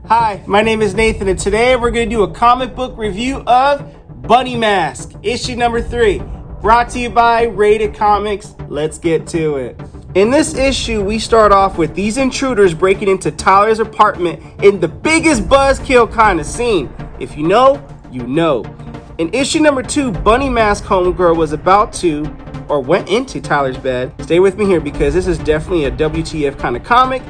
Hi, my name is Nathan, and today we're going to do a comic book review of Bunny Mask, issue number 3, brought to you by RatedComics. Let's get to it. In this issue, we start off with these intruders breaking into Tyler's apartment in the biggest buzzkill kind of scene. If you know, you know. In issue number 2, Bunny Mask homegirl was about to, or went into Tyler's bed. Stay with me here because this is definitely a WTF kind of comic,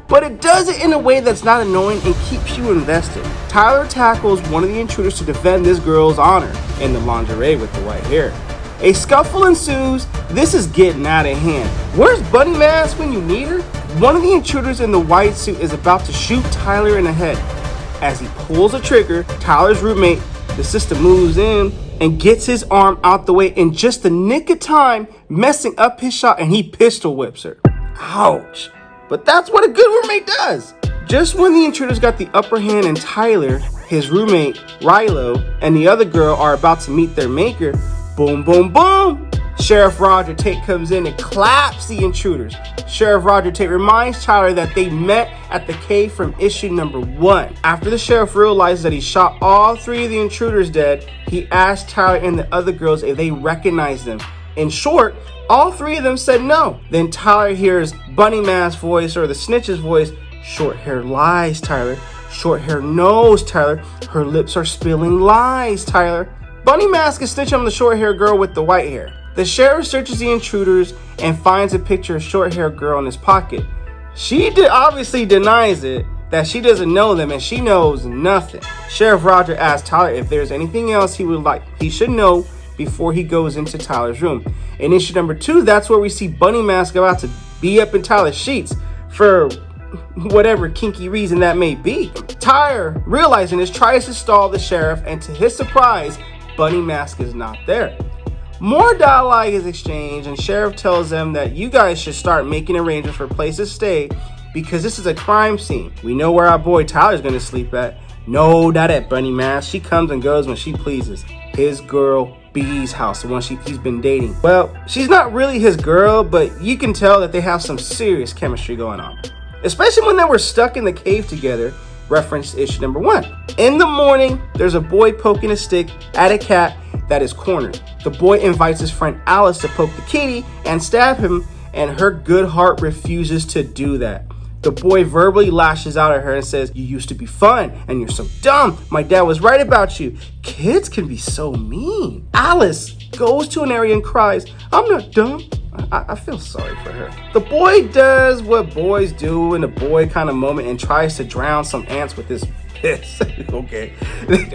but it does it in a way that's not annoying and keeps you invested. Tyler tackles one of the intruders to defend this girl's honor in the lingerie with the white hair. A scuffle ensues. This is getting out of hand. Where's Bunny Mask when you need her? One of the intruders in the white suit is about to shoot Tyler in the head. As he pulls a trigger, Tyler's roommate, the sister, moves in and gets his arm out the way in just the nick of time, messing up his shot, and he pistol whips her. Ouch. But that's what a good roommate does. Just when the intruders got the upper hand and Tyler, his roommate, Rilo, and the other girl are about to meet their maker, boom, boom, boom, Sheriff Roger Tate comes in and claps the intruders. Sheriff Roger Tate reminds Tyler that they met at the cave from issue number 1. After the sheriff realizes that he shot all 3 of the intruders dead, he asks Tyler and the other girls if they recognize them. In short, all 3 of them said no. Then Tyler hears Bunny Mask's voice, or the Snitch's voice. Short hair lies, Tyler. Short hair knows, Tyler. Her lips are spilling lies, Tyler. Bunny Mask is snitching on the short hair girl with the white hair. The sheriff searches the intruders and finds a picture of short hair girl in his pocket. She obviously denies it, that she doesn't know them, and she knows nothing. Sheriff Roger asks Tyler if there's anything else he should know before he goes into Tyler's room. In issue number 2, that's where we see Bunny Mask about to be up in Tyler's sheets for whatever kinky reason that may be. Tyler, realizing this, tries to stall the sheriff, and to his surprise, Bunny Mask is not there. More dialogue is exchanged, and sheriff tells them that you guys should start making arrangements for places to stay because this is a crime scene. We know where our boy Tyler's gonna sleep at. No, not at Bunny Mask. She comes and goes when she pleases. His girl B's house, the one he's been dating. Well, she's not really his girl, but you can tell that they have some serious chemistry going on, especially when they were stuck in the cave together. Reference issue number 1. In the morning, there's a boy poking a stick at a cat that is cornered. The boy invites his friend Alice to poke the kitty and stab him, and her good heart refuses to do that. The boy verbally lashes out at her and says, "You used to be fun, and you're so dumb. My dad was right about you. Kids can be so mean." Alice goes to an area and cries, "I'm not dumb." I feel sorry for her. The boy does what boys do in a boy kind of moment and tries to drown some ants with his piss. Okay.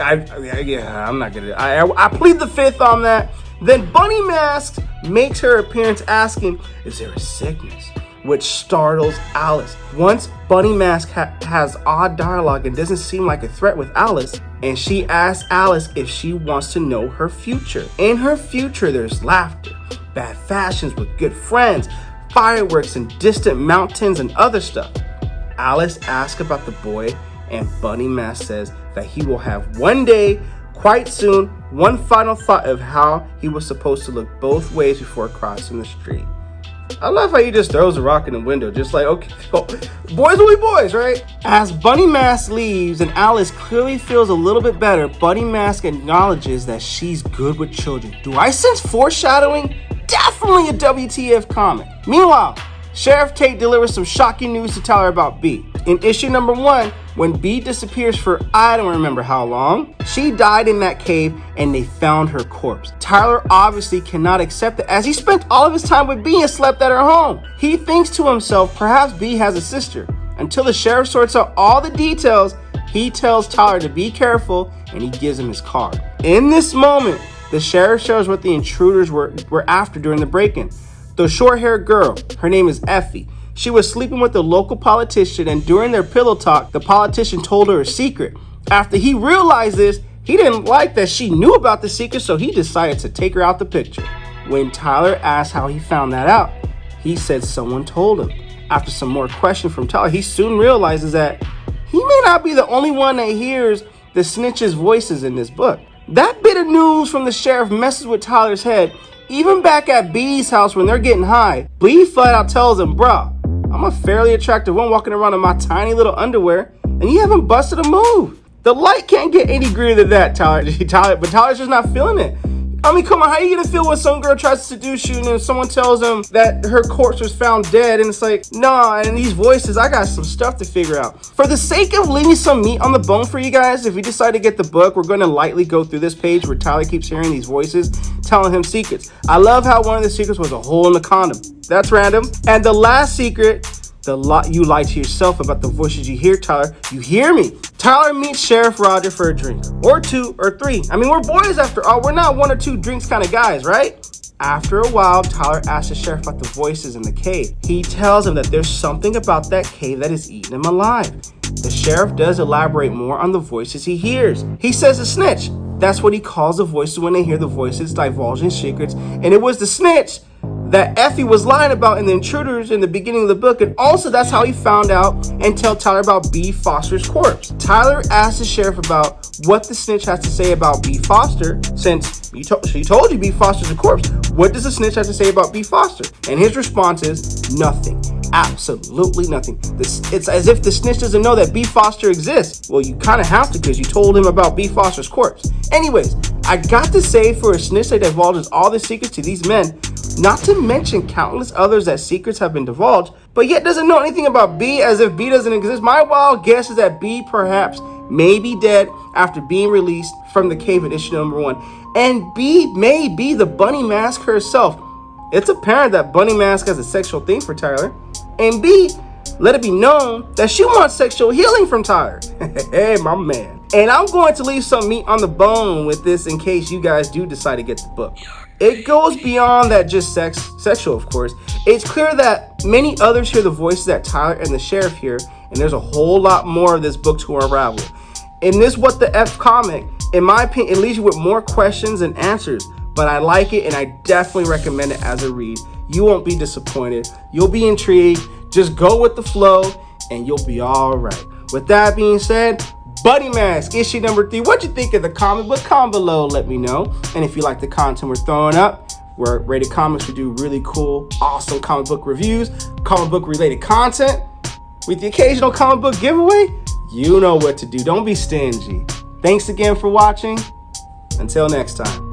I'm not gonna. I plead the 5th on that. Then Bunny Mask makes her appearance asking, "Is there a sickness?" which startles Alice. Once Bunny Mask has odd dialogue and doesn't seem like a threat with Alice, and she asks Alice if she wants to know her future. In her future, there's laughter, bad fashions with good friends, fireworks and distant mountains and other stuff. Alice asks about the boy, and Bunny Mask says that he will have one day, quite soon, one final thought of how he was supposed to look both ways before crossing the street. I love how he just throws a rock in the window, just like, okay, boys will be boys, right? As Bunny Mask leaves and Alice clearly feels a little bit better, Bunny Mask acknowledges that she's good with children. Do I sense foreshadowing? Definitely a WTF comic. Meanwhile, Sheriff Tate delivers some shocking news to Tyler about B. In issue number 1, when B disappears for I don't remember how long, she died in that cave and they found her corpse. Tyler obviously cannot accept it as he spent all of his time with B and slept at her home. He thinks to himself, perhaps B has a sister. Until the sheriff sorts out all the details, he tells Tyler to be careful and he gives him his card. In this moment, the sheriff shows what the intruders were after during the break-in. The short-haired girl, her name is Effie. She was sleeping with the local politician, and during their pillow talk, the politician told her a secret. After he realized this, he didn't like that she knew about the secret, so he decided to take her out the picture. When Tyler asked how he found that out, he said someone told him. After some more questions from Tyler, he soon realizes that he may not be the only one that hears the Snitch's voices in this book. That bit of news from the sheriff messes with Tyler's head. Even back at B's house when they're getting high, B flat out tells him, "Bruh, I'm a fairly attractive one walking around in my tiny little underwear. and you haven't busted a move. The light can't get any greater than that, Tyler. But Tyler's just not feeling it. I mean, come on, how are you gonna feel when some girl tries to seduce you and then someone tells them that her corpse was found dead, and it's like, nah, and these voices, I got some stuff to figure out. For the sake of leaving some meat on the bone for you guys, if you decide to get the book, we're gonna lightly go through this page where Tyler keeps hearing these voices telling him secrets. I love how one of the secrets was a hole in the condom. That's random. And the last secret, you lie to yourself about the voices you hear, Tyler. You hear me. Tyler meets Sheriff Roger for a drink, or 2 or 3. I mean, we're boys after all. We're not 1 or 2 drinks kind of guys, right? After a while, Tyler asks the sheriff about the voices in the cave. He tells him that there's something about that cave that is eating him alive. The sheriff does elaborate more on the voices he hears. He says a snitch. That's what he calls the voices when they hear the voices divulging secrets. And it was the snitch that Effie was lying about in the intruders in the beginning of the book, and also that's how he found out and tell Tyler about B. Foster's corpse. Tyler asked the sheriff about what the snitch has to say about B. Foster, since she told you B. Foster's a corpse. What does the snitch have to say about B. Foster? And his response is nothing. Absolutely nothing. It's as if the snitch doesn't know that B. Foster exists. Well, you kind of have to, because you told him about B. Foster's corpse. Anyways, I got to say, for a snitch that divulges all the secrets to these men, not to mention countless others that secrets have been divulged, but yet doesn't know anything about B, as if B doesn't exist. My wild guess is that B perhaps may be dead after being released from the cave in issue number 1. And B may be the Bunny Mask herself. It's apparent that Bunny Mask has a sexual thing for Tyler. And B, let it be known that she wants sexual healing from Tyler. Hey, my man. And I'm going to leave some meat on the bone with this in case you guys do decide to get the book. It goes beyond that just sexual, of course. It's clear that many others hear the voices that Tyler and the sheriff hear, and there's a whole lot more of this book to unravel. In this What the F comic, in my opinion, it leaves you with more questions than answers, but I like it and I definitely recommend it as a read. You won't be disappointed. You'll be intrigued. Just go with the flow and you'll be all right. With that being said, Bunny Mask, issue number 3. What'd you think of the comic book? Comment below, let me know. And if you like the content we're throwing up, we're at Rated Comics. We do really cool, awesome comic book reviews, comic book related content, with the occasional comic book giveaway. You know what to do. Don't be stingy. Thanks again for watching. Until next time.